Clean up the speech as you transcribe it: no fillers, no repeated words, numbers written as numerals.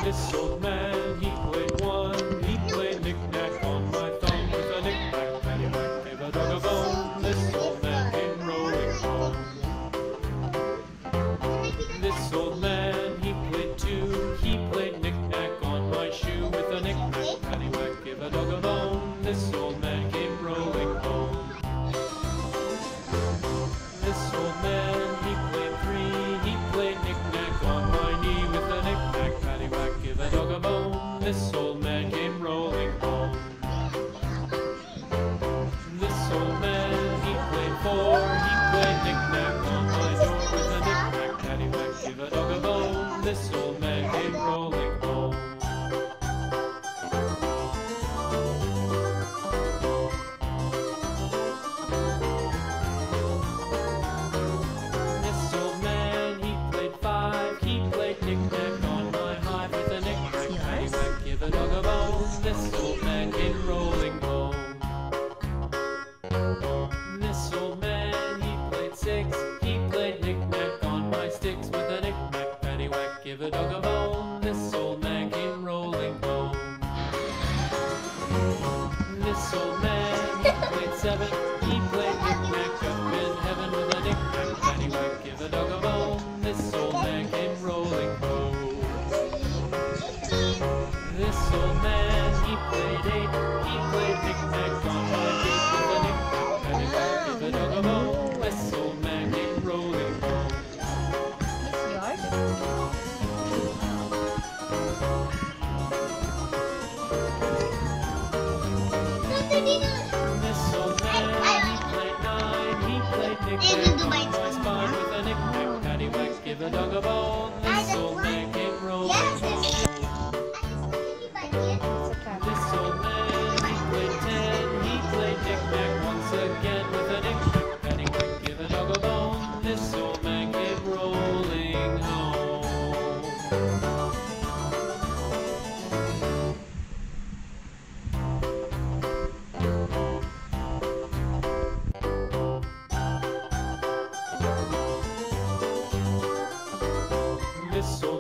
This old man, he played one. He played knick-knack on my thumb with a knick-knack, paddywhack, gave a dog a bone. This old man came rolling home. This old man, he played two. He played knick-knack on my shoe with a knick-knack, paddywhack, gave a dog a bone. This old man came rolling home. This old man, he played three. He played knick-knack on my knee with a knick-knack, paddywhack, give a dog a bone. This old man came rolling home. This old man, he played four. He played knick-knack on my door with a knick-knack, paddywhack, give a dog a bone. This old man came rolling home. This old man, he played five. He played knick-knack on my hive with a knick-knack, paddywhack, give a dog a bone. This old man came rolling home. This old man, he played six. He played knick-knack on my sticks with a knick-knack, paddywhack, give a dog a bone. This old man came rolling home. This old man, he played seven. He played knick-knack up in heaven with a knick-knack, paddywhack, give a dog a bone. This old man came rolling home. This old man, he played eight. He played knick-knack on my feet with a knick-knack, paddywhack, give a dog a bone. This old man came rolling home. This old man, he played nine. He played knick-knack on my spine with a knick-knack, paddywhack, give a dog a bone. This old man came rolling home. This old man, he played ten. He played knick-knack once again with a knick-knack, paddywhack, give a dog a bone. This old man came rolling home. This old